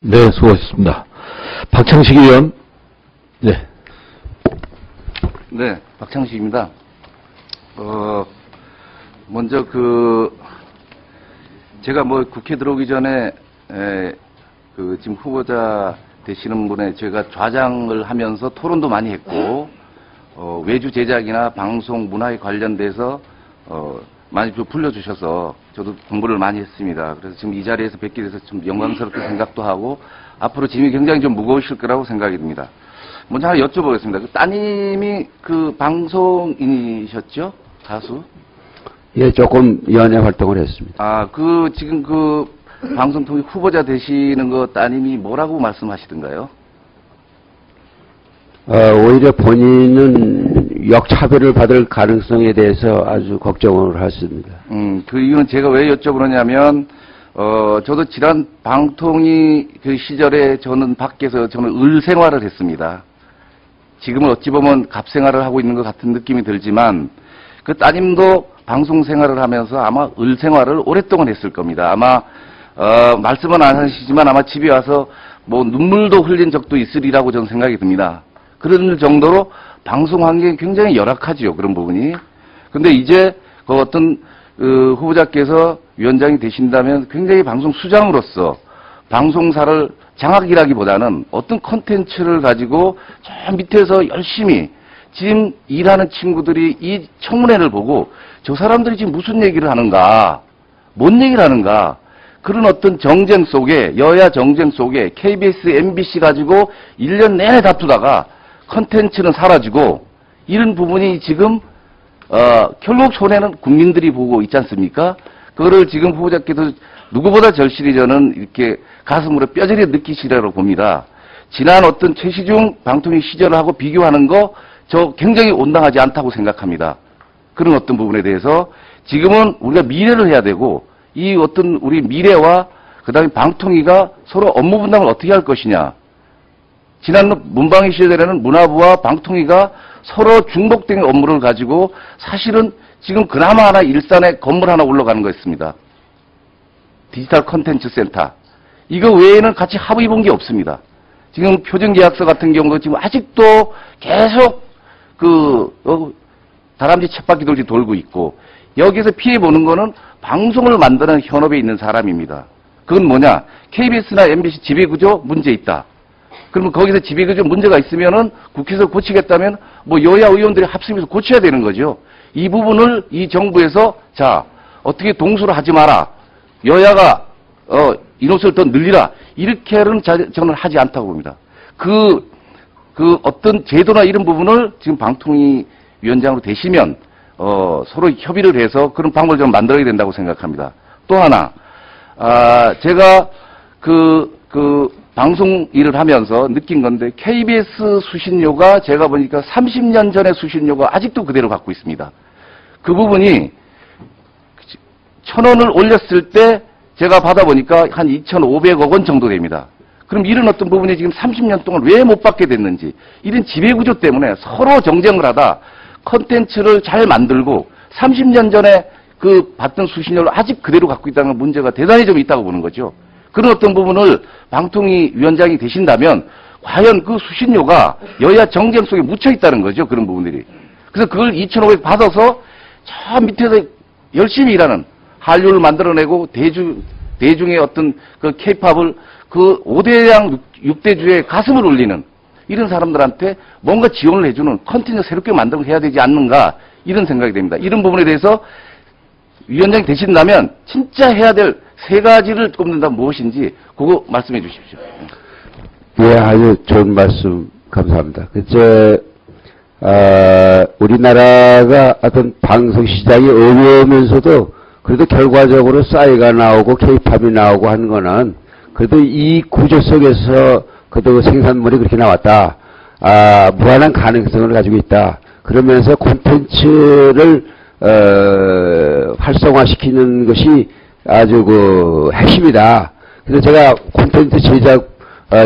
네, 수고하셨습니다. 박창식 의원. 네. 네, 박창식입니다. 먼저 제가 국회 들어오기 전에, 지금 후보자 되시는 분의 제가 좌장을 하면서 토론도 많이 했고, 외주 제작이나 방송 문화에 관련돼서, 많이 좀 불러주셔서 저도 공부를 많이 했습니다. 그래서 지금 이 자리에서 뵙게 돼서 좀 영광스럽게 생각도 하고, 앞으로 짐이 굉장히 좀 무거우실 거라고 생각이 듭니다. 먼저 하나 여쭤보겠습니다. 따님이 방송인이셨죠? 가수? 예, 조금 연예 활동을 했습니다. 지금 방송 통해 후보자 되시는 거 따님이 뭐라고 말씀하시던가요? 오히려 본인은 역차별을 받을 가능성에 대해서 아주 걱정을 하십니다. 그 이유는 제가 왜 여쭤보느냐면, 저도 지난 방통위 그 시절에 저는 을 생활을 했습니다. 지금은 어찌 보면 갑 생활을 하고 있는 것 같은 느낌이 들지만, 그 따님도 방송 생활을 하면서 아마 을 생활을 오랫동안 했을 겁니다. 아마, 말씀은 안 하시지만 아마 집에 와서 눈물도 흘린 적도 있으리라고 저는 생각이 듭니다. 그런 정도로 방송 환경이 굉장히 열악하지요, 그런 부분이. 근데 이제 후보자께서 위원장이 되신다면 굉장히 방송 수장으로서 방송사를 장악이라기보다는 어떤 콘텐츠를 가지고 저 밑에서 열심히 지금 일하는 친구들이 이 청문회를 보고 저 사람들이 지금 무슨 얘기를 하는가, 뭔 얘기를 하는가, 그런 어떤 정쟁 속에, 여야 정쟁 속에 KBS, MBC 가지고 1년 내내 다투다가 콘텐츠는 사라지고 이런 부분이 지금 결국 손해는 국민들이 보고 있지 않습니까? 그거를 지금 후보자께서 누구보다 절실히 저는 이렇게 가슴으로 뼈저리 느끼시라고 봅니다. 지난 어떤 최시중 방통위 시절하고 비교하는 거 저 굉장히 온당하지 않다고 생각합니다. 그런 어떤 부분에 대해서 지금은 우리가 미래를 해야 되고 이 어떤 우리 미래와 그다음에 방통위가 서로 업무 분담을 어떻게 할 것이냐. 지난 문방위 시절에는 문화부와 방통위가 서로 중복된 업무를 가지고 사실은 지금 그나마 하나 일산에 건물 하나 올라가는 거였습니다. 디지털 콘텐츠 센터. 이거 외에는 같이 합의 본 게 없습니다. 지금 표준계약서 같은 경우도 지금 아직도 계속 다람쥐 쳇바퀴 돌지 돌고 있고 여기서 피해보는 거는 방송을 만드는 현업에 있는 사람입니다. 그건 뭐냐? KBS나 MBC 지배구조 문제 있다. 그러면 거기서 지배구조 문제가 있으면은 국회에서 고치겠다면 여야 의원들이 합심해서 고쳐야 되는 거죠. 이 부분을 이 정부에서 어떻게 동수를 하지 마라. 여야가 인원수를 더 늘리라. 이렇게는 저는 하지 않다고 봅니다. 어떤 제도나 이런 부분을 지금 방통위 위원장으로 되시면 서로 협의를 해서 그런 방법을 좀 만들어야 된다고 생각합니다. 또 하나 제가 방송 일을 하면서 느낀 건데 KBS 수신료가 제가 보니까 30년 전의 수신료가 아직도 그대로 갖고 있습니다. 그 부분이 1,000원을 올렸을 때 제가 받아보니까 한 2,500억 원 정도 됩니다. 그럼 이런 어떤 부분이 지금 30년 동안 왜 못 받게 됐는지 이런 지배구조 때문에 서로 정쟁을 하다 콘텐츠를 잘 만들고 30년 전에 받던 수신료를 아직 그대로 갖고 있다는 문제가 대단히 좀 있다고 보는 거죠. 그런 어떤 부분을 방통위 위원장이 되신다면 과연 그 수신료가 여야 정쟁 속에 묻혀 있다는 거죠. 그런 부분들이. 그래서 그걸 2,500 받아서 저 밑에서 열심히 일하는 한류를 만들어내고 대중의 어떤 K-팝을 5대양 6대주의 가슴을 울리는 이런 사람들한테 뭔가 지원을 해주는 컨텐츠 새롭게 만들고 해야 되지 않는가 이런 생각이 됩니다. 이런 부분에 대해서 위원장이 되신다면 진짜 해야 될 3가지를 꼽는다면 무엇인지 그거 말씀해 주십시오. 예, 아주 좋은 말씀 감사합니다. 우리나라가 어떤 방송 시장이 어려우면서도 그래도 결과적으로 싸이가 나오고 K-팝이 나오고 하는 거는 그래도 이 구조 속에서 그래도 생산물이 그렇게 나왔다. 무한한 가능성을 가지고 있다. 그러면서 콘텐츠를 활성화시키는 것이 아주 핵심이다. 그래서 제가 콘텐츠 제작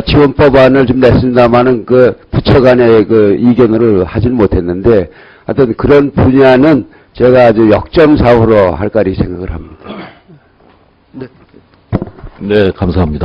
지원법안을 좀 냈습니다만은 부처 간의 이견으로 하지는 못했는데 하여튼 그런 분야는 제가 아주 역점사고로 할 거리 생각을 합니다. 네, 감사합니다.